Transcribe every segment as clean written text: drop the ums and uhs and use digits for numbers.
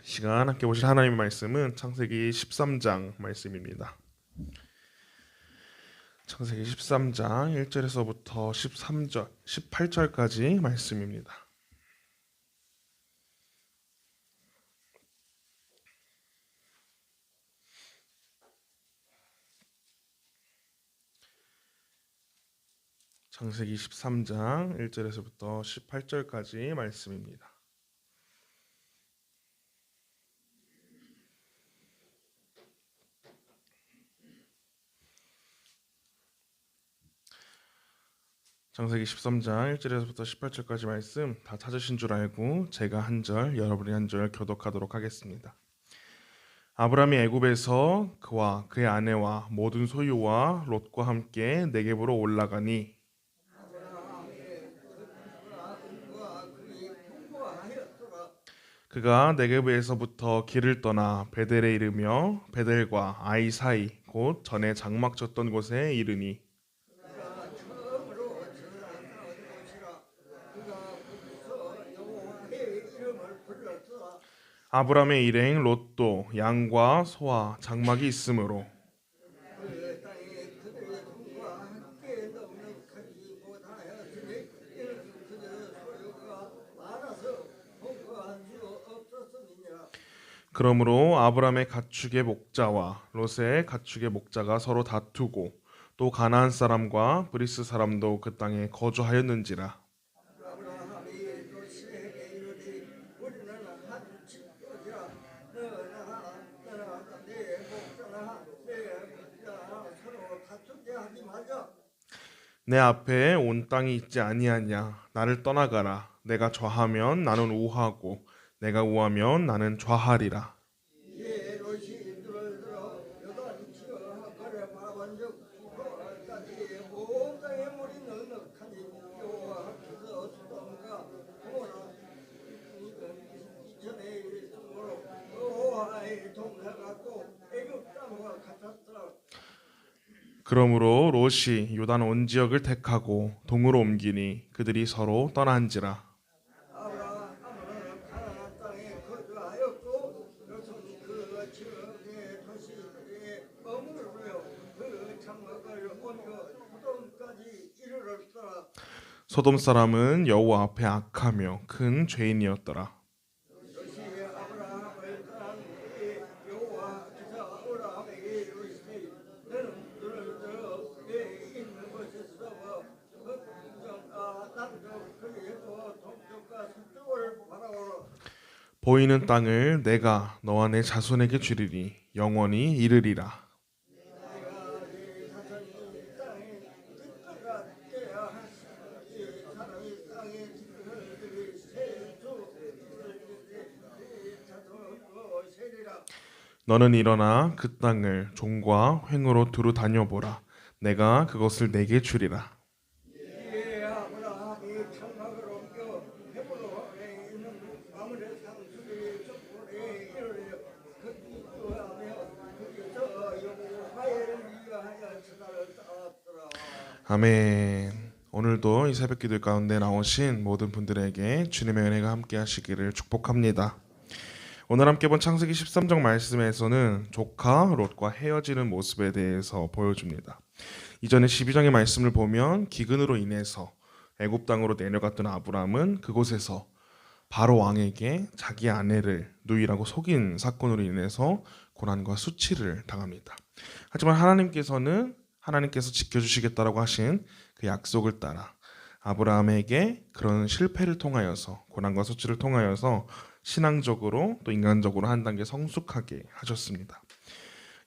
시간 함께 보실 하나님의 말씀은 창세기 13장 말씀입니다. 창세기 13장 1절에서부터 13절, 18절까지 말씀입니다. 창세기 13장 1절에서부터 18절까지 말씀입니다. 창세기 13장 1절에서부터 18절까지 말씀 다 찾으신 줄 알고 제가 한 절, 여러분이 한 절 교독하도록 하겠습니다. 아브라함이 애굽에서 그와 그의 아내와 모든 소유와 롯과 함께 네겝으로 올라가니 그가 네겝에서부터 길을 떠나 베델에 이르며 베델과 아이 사이 곧 전에 장막 쳤던 곳에 이르니 아브라함의 일행 롯도 양과 소와 장막이 있으므로 그러므로 아브라함의 가축의 목자와 롯의 가축의 목자가 서로 다투고 또 가나안 사람과 브리스 사람도 그 땅에 거주하였는지라. 내 앞에 온 땅이 있지 아니하냐. 나를 떠나가라. 내가 좌하면 나는 우하고 내가 우하면 나는 좌하리라. 그러므로 롯이 요단 온 지역을 택하고 동으로 옮기니 그들이 서로 떠난지라. 소돔 사람은 여호와 앞에 악하며 큰 죄인이었더라. 보이는 땅을 내가 너와 내 자손에게 주리니 영원히 이르리라. 너는 일어나 그 땅을 종과 횡으로 두루 다녀보라. 내가 그것을 내게 주리라. 아멘. 오늘도 이 새벽기도 가운데 나오신 모든 분들에게 주님의 은혜가 함께 하시기를 축복합니다. 오늘 함께 본 창세기 13장 말씀에서는 조카 롯과 헤어지는 모습에 대해서 보여줍니다. 이전에 12장의 말씀을 보면 기근으로 인해서 애굽 땅으로 내려갔던 아브람은 그곳에서 바로 왕에게 자기 아내를 누이라고 속인 사건으로 인해서 고난과 수치를 당합니다. 하지만 하나님께서 지켜주시겠다라고 하신 그 약속을 따라 아브라함에게 그런 실패를 통하여서 고난과 수치를 통하여서 신앙적으로 또 인간적으로 한 단계 성숙하게 하셨습니다.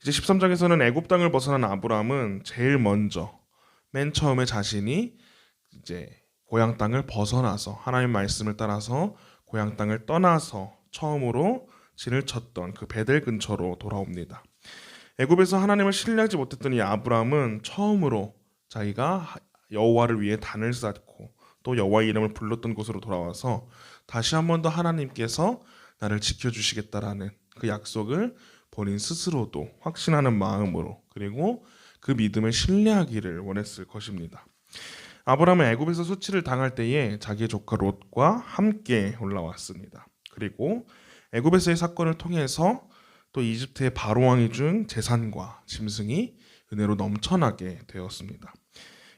이제 13장에서는 애굽 땅을 벗어난 아브라함은 제일 먼저 맨 처음에 자신이 이제 고향 땅을 벗어나서 하나님 말씀을 따라서 고향 땅을 떠나서 처음으로 진을 쳤던 그 베델 근처로 돌아옵니다. 애굽에서 하나님을 신뢰하지 못했던 이 아브라함은 처음으로 자기가 여호와를 위해 단을 쌓고 또 여호와의 이름을 불렀던 곳으로 돌아와서 다시 한 번 더 하나님께서 나를 지켜주시겠다라는 그 약속을 본인 스스로도 확신하는 마음으로 그리고 그 믿음을 신뢰하기를 원했을 것입니다. 아브라함은 애굽에서 수치를 당할 때에 자기의 조카 롯과 함께 올라왔습니다. 그리고 애굽에서의 사건을 통해서 또 이집트의 바로 왕이 준 재산과 짐승이 은혜로 넘쳐나게 되었습니다.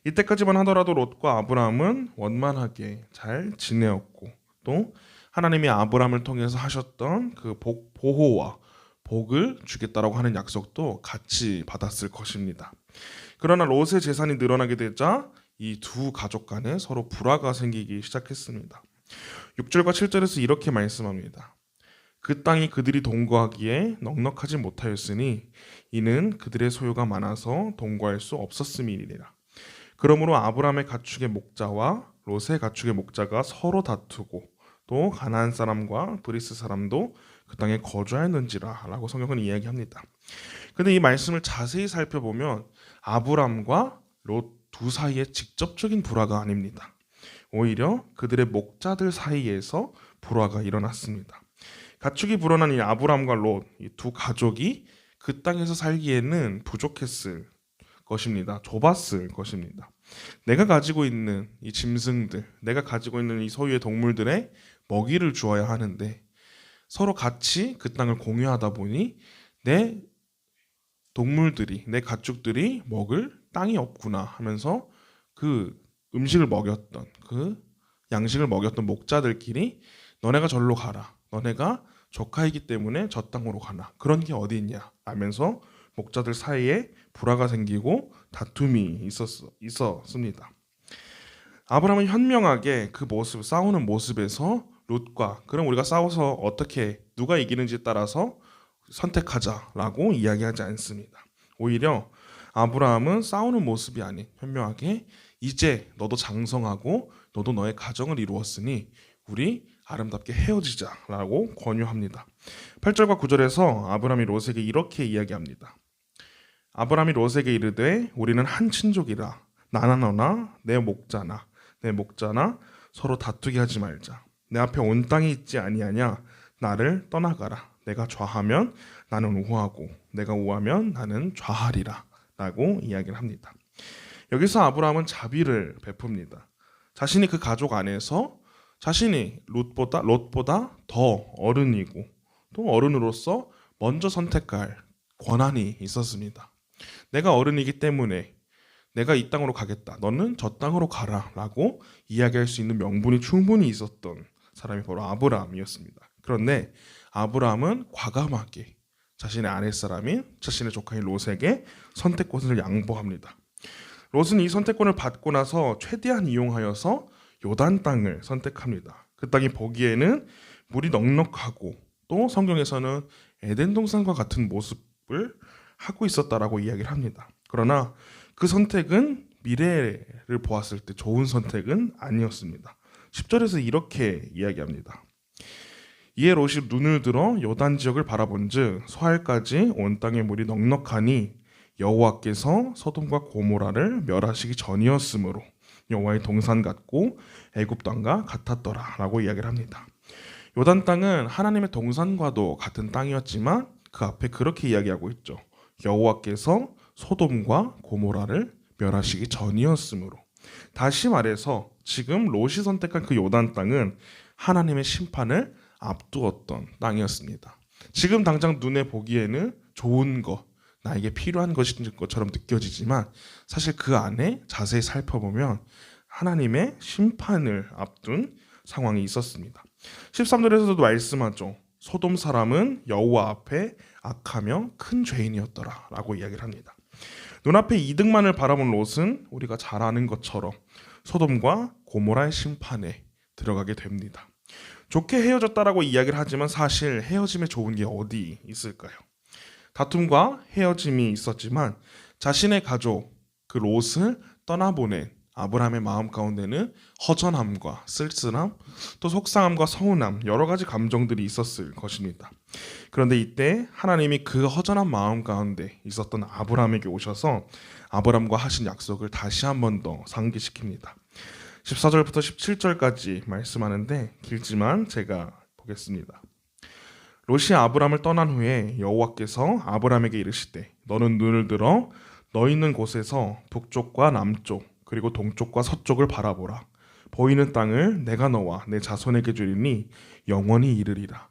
이때까지만 하더라도 롯과 아브라함은 원만하게 잘 지내었고 또 하나님이 아브라함을 통해서 하셨던 그 보호와 복을 주겠다라고 하는 약속도 같이 받았을 것입니다. 그러나 롯의 재산이 늘어나게 되자 이 두 가족 간에 서로 불화가 생기기 시작했습니다. 6절과 7절에서 이렇게 말씀합니다. 그 땅이 그들이 동거하기에 넉넉하지 못하였으니 이는 그들의 소유가 많아서 동거할 수 없었음이니라. 그러므로 아브라함의 가축의 목자와 롯의 가축의 목자가 서로 다투고 또 가나안 사람과 브리스 사람도 그 땅에 거주하였는지라 라고 성경은 이야기합니다. 근데 이 말씀을 자세히 살펴보면 아브라함과 롯 두 사이에 직접적인 불화가 아닙니다. 오히려 그들의 목자들 사이에서 불화가 일어났습니다. 가축이 불어난 이 아브라함과 롯, 이 두 가족이 그 땅에서 살기에는 부족했을 것입니다. 좁았을 것입니다. 내가 가지고 있는 이 짐승들, 내가 가지고 있는 이 소유의 동물들의 먹이를 주어야 하는데 서로 같이 그 땅을 공유하다 보니 내 동물들이, 내 가축들이 먹을 땅이 없구나 하면서 그 음식을 먹였던, 그 양식을 먹였던 목자들끼리 너네가 절로 가라, 너네가 조카이기 때문에 저 땅으로 가나, 그런 게 어디 있냐 하면서 목자들 사이에 불화가 생기고 다툼이 있었습니다. 아브라함은 현명하게 그 모습, 싸우는 모습에서 롯과 그럼 우리가 싸워서 어떻게 누가 이기는지에 따라서 선택하자라고 이야기하지 않습니다. 오히려 아브라함은 싸우는 모습이 아닌 현명하게 이제 너도 장성하고 너도 너의 가정을 이루었으니 우리 아름답게 헤어지자라고 권유합니다. 8절과 9절에서 아브라함이 롯에게 이렇게 이야기합니다. 아브라함이 롯에게 이르되 우리는 한 친족이라 나나 너나 내 목자나 서로 다투게 하지 말자. 내 앞에 온 땅이 있지 아니하냐. 나를 떠나가라. 내가 좌하면 나는 우하고 내가 우하면 나는 좌하리라 라고 이야기를 합니다. 여기서 아브라함은 자비를 베풉니다. 자신이 그 가족 안에서 자신이 롯보다 더 어른이고 또 어른으로서 먼저 선택할 권한이 있었습니다. 내가 어른이기 때문에 내가 이 땅으로 가겠다, 너는 저 땅으로 가라 라고 이야기할 수 있는 명분이 충분히 있었던 사람이 바로 아브라함이었습니다. 그런데 아브라함은 과감하게 자신의 아랫사람인 자신의 조카인 롯에게 선택권을 양보합니다. 롯은 이 선택권을 받고 나서 최대한 이용하여서 요단 땅을 선택합니다. 그 땅이 보기에는 물이 넉넉하고 또 성경에서는 에덴 동산과 같은 모습을 하고 있었다라고 이야기를 합니다. 그러나 그 선택은 미래를 보았을 때 좋은 선택은 아니었습니다. 10절에서 이렇게 이야기합니다. 이에 롯이 눈을 들어 요단 지역을 바라본즉 소알까지 온 땅의 물이 넉넉하니 여호와께서 소돔과 고모라를 멸하시기 전이었으므로 여호와의 동산 같고 애굽 땅과 같았더라라고 이야기를 합니다. 요단 땅은 하나님의 동산과도 같은 땅이었지만 그 앞에 그렇게 이야기하고 있죠. 여호와께서 소돔과 고모라를 멸하시기 전이었으므로. 다시 말해서 지금 롯이 선택한 그 요단 땅은 하나님의 심판을 앞두었던 땅이었습니다. 지금 당장 눈에 보기에는 좋은 것, 나에게 필요한 것인 것처럼 느껴지지만 사실 그 안에 자세히 살펴보면 하나님의 심판을 앞둔 상황이 있었습니다. 13절에서도 말씀하죠. 소돔 사람은 여호와 앞에 악하며 큰 죄인이었더라 라고 이야기를 합니다. 눈앞에 이득만을 바라본 롯은 우리가 잘 아는 것처럼 소돔과 고모라의 심판에 들어가게 됩니다. 좋게 헤어졌다라고 이야기를 하지만 사실 헤어짐에 좋은 게 어디 있을까요? 다툼과 헤어짐이 있었지만 자신의 가족 그 롯을 떠나보낸 아브라함의 마음 가운데는 허전함과 쓸쓸함, 또 속상함과 서운함, 여러 가지 감정들이 있었을 것입니다. 그런데 이때 하나님이 그 허전한 마음 가운데 있었던 아브라함에게 오셔서 아브라함과 하신 약속을 다시 한 번 더 상기시킵니다. 14절부터 17절까지 말씀하는데 길지만 제가 보겠습니다. 롯이 아브라함을 떠난 후에 여호와께서 아브라함에게 이르시되 너는 눈을 들어 너 있는 곳에서 북쪽과 남쪽 그리고 동쪽과 서쪽을 바라보라. 보이는 땅을 내가 너와 내 자손에게 주리니 영원히 이르리라.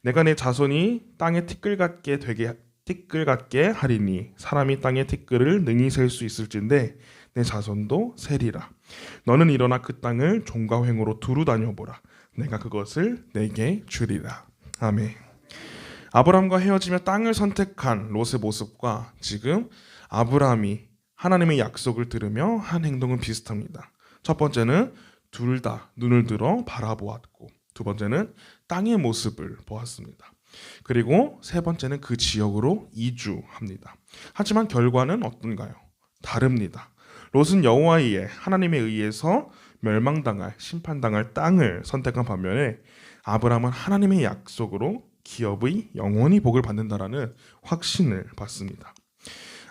내가 내 자손이 땅에 티끌 같게 하리니 사람이 땅의 티끌을 능히 셀 수 있을진데 내 자손도 세리라. 너는 일어나 그 땅을 종과 횡으로 두루 다녀보라. 내가 그것을 내게 주리라. 아멘. 아브라함과 헤어지며 땅을 선택한 롯의 모습과 지금 아브라함이 하나님의 약속을 들으며 한 행동은 비슷합니다. 첫 번째는 둘 다 눈을 들어 바라보았고, 두 번째는 땅의 모습을 보았습니다. 그리고 세 번째는 그 지역으로 이주합니다. 하지만 결과는 어떤가요? 다릅니다. 롯은 여호와에 의해 하나님에 의해서 멸망당할 심판당할 땅을 선택한 반면에 아브라함은 하나님의 약속으로 기업의 영원히 복을 받는다라는 확신을 받습니다.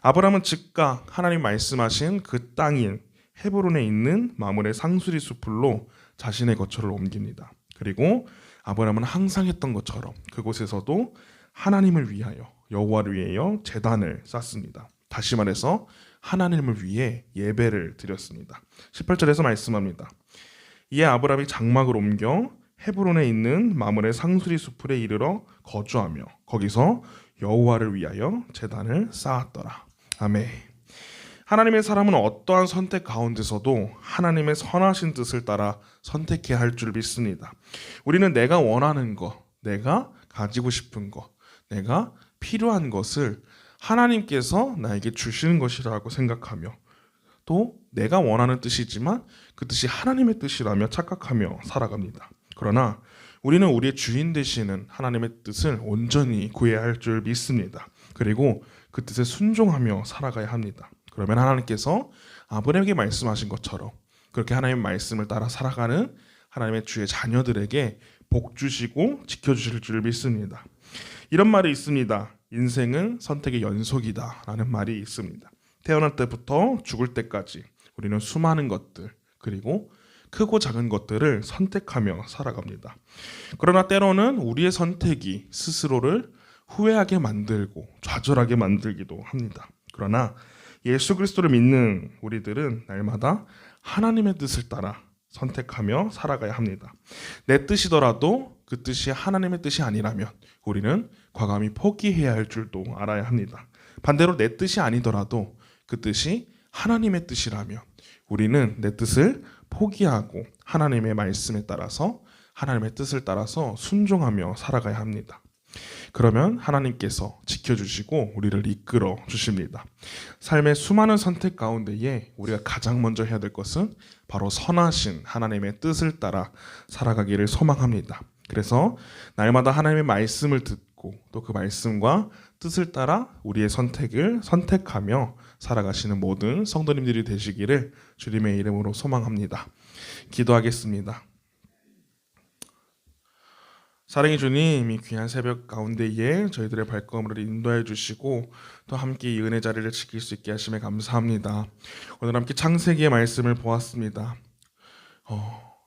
아브라함은 즉각 하나님 말씀하신 그 땅인 헤브론에 있는 마므레 상수리 숲으로 자신의 거처를 옮깁니다. 그리고 아브라함은 항상 했던 것처럼 그곳에서도 하나님을 위하여 여호와를 위하여 제단을 쌓습니다. 다시 말해서 하나님을 위해 예배를 드렸습니다. 18절에서 말씀합니다. 이에 아브라함이 장막을 옮겨 헤브론에 있는 마므레 상수리 숲에 이르러 거주하며 거기서 여호와를 위하여 제단을 쌓았더라. 아멘. 하나님의 사람은 어떠한 선택 가운데서도 하나님의 선하신 뜻을 따라 선택해야 할 줄 믿습니다. 우리는 내가 원하는 것, 내가 가지고 싶은 것, 내가 필요한 것을 하나님께서 나에게 주시는 것이라고 생각하며 또 내가 원하는 뜻이지만 그 뜻이 하나님의 뜻이라며 착각하며 살아갑니다. 그러나 우리는 우리의 주인 되시는 하나님의 뜻을 온전히 구해야 할 줄 믿습니다. 그리고 그 뜻에 순종하며 살아가야 합니다. 그러면 하나님께서 아브라함에게 말씀하신 것처럼 그렇게 하나님의 말씀을 따라 살아가는 하나님의 주의 자녀들에게 복 주시고 지켜주실 줄 믿습니다. 이런 말이 있습니다. 인생은 선택의 연속이다 라는 말이 있습니다. 태어날 때부터 죽을 때까지 우리는 수많은 것들 그리고 크고 작은 것들을 선택하며 살아갑니다. 그러나 때로는 우리의 선택이 스스로를 후회하게 만들고 좌절하게 만들기도 합니다. 그러나 예수 그리스도를 믿는 우리들은 날마다 하나님의 뜻을 따라 선택하며 살아가야 합니다. 내 뜻이더라도 그 뜻이 하나님의 뜻이 아니라면 우리는 과감히 포기해야 할 줄도 알아야 합니다. 반대로 내 뜻이 아니더라도 그 뜻이 하나님의 뜻이라면 우리는 내 뜻을 포기하고 하나님의 말씀에 따라서 하나님의 뜻을 따라서 순종하며 살아가야 합니다. 그러면 하나님께서 지켜주시고 우리를 이끌어 주십니다. 삶의 수많은 선택 가운데에 우리가 가장 먼저 해야 될 것은 바로 선하신 하나님의 뜻을 따라 살아가기를 소망합니다. 그래서 날마다 하나님의 말씀을 듣고 또 그 말씀과 뜻을 따라 우리의 선택을 선택하며 살아가시는 모든 성도님들이 되시기를 주님의 이름으로 소망합니다. 기도하겠습니다. 사랑의 주님, 이 귀한 새벽 가운데에 저희들의 발걸음을 인도해 주시고 또 함께 이 은혜 자리를 지킬 수 있게 하심에 감사합니다. 오늘 함께 창세기의 말씀을 보았습니다.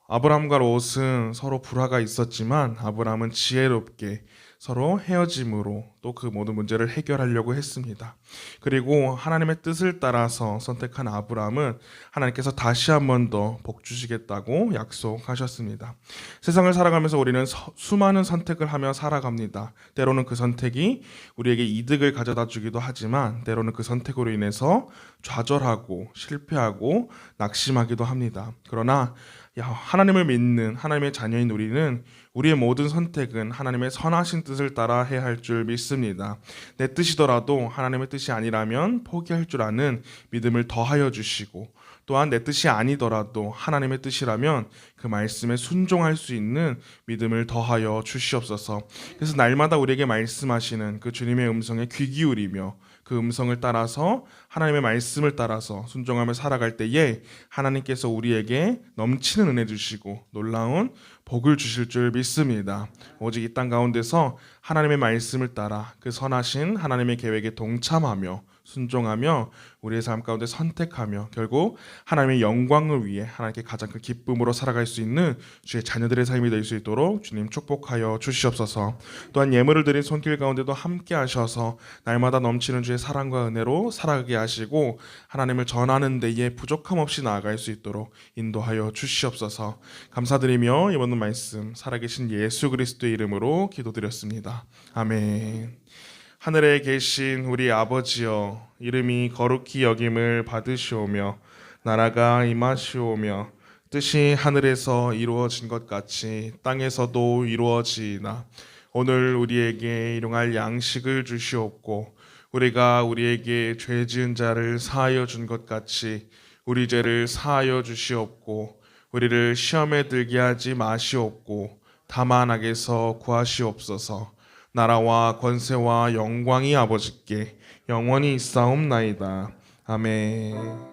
아브라함과 롯은 서로 불화가 있었지만 아브라함은 지혜롭게 서로 헤어짐으로 또 그 모든 문제를 해결하려고 했습니다. 그리고 하나님의 뜻을 따라서 선택한 아브라함은 하나님께서 다시 한 번 더 복 주시겠다고 약속하셨습니다. 세상을 살아가면서 우리는 수많은 선택을 하며 살아갑니다. 때로는 그 선택이 우리에게 이득을 가져다 주기도 하지만 때로는 그 선택으로 인해서 좌절하고 실패하고 낙심하기도 합니다. 그러나 하나님을 믿는 하나님의 자녀인 우리는 우리의 모든 선택은 하나님의 선하신 뜻을 따라 해야 할 줄 믿습니다. 내 뜻이더라도 하나님의 뜻이 아니라면 포기할 줄 아는 믿음을 더하여 주시고 또한 내 뜻이 아니더라도 하나님의 뜻이라면 그 말씀에 순종할 수 있는 믿음을 더하여 주시옵소서. 그래서 날마다 우리에게 말씀하시는 그 주님의 음성에 귀 기울이며 그 음성을 따라서 하나님의 말씀을 따라서 순종하며 살아갈 때에 하나님께서 우리에게 넘치는 은혜 주시고 놀라운 복을 주실 줄 믿습니다. 오직 이 땅 가운데서 하나님의 말씀을 따라 그 선하신 하나님의 계획에 동참하며 순종하며 우리의 삶 가운데 선택하며 결국 하나님의 영광을 위해 하나님께 가장 큰 기쁨으로 살아갈 수 있는 주의 자녀들의 삶이 될 수 있도록 주님 축복하여 주시옵소서. 또한 예물을 드린 손길 가운데도 함께 하셔서 날마다 넘치는 주의 사랑과 은혜로 살아가게 하시고 하나님을 전하는 데에 부족함 없이 나아갈 수 있도록 인도하여 주시옵소서. 감사드리며 이번 말씀 살아계신 예수 그리스도의 이름으로 기도드렸습니다. 아멘. 하늘에 계신 우리 아버지여, 이름이 거룩히 여김을 받으시오며 나라가 임하시오며 뜻이 하늘에서 이루어진 것 같이 땅에서도 이루어지이다. 오늘 우리에게 일용할 양식을 주시옵고 우리가 우리에게 죄 지은 자를 사하여 준 것 같이 우리 죄를 사하여 주시옵고 우리를 시험에 들게 하지 마시옵고 다만 악에서 구하시옵소서. 나라와 권세와 영광이 아버지께 영원히 있사옵나이다. 아멘.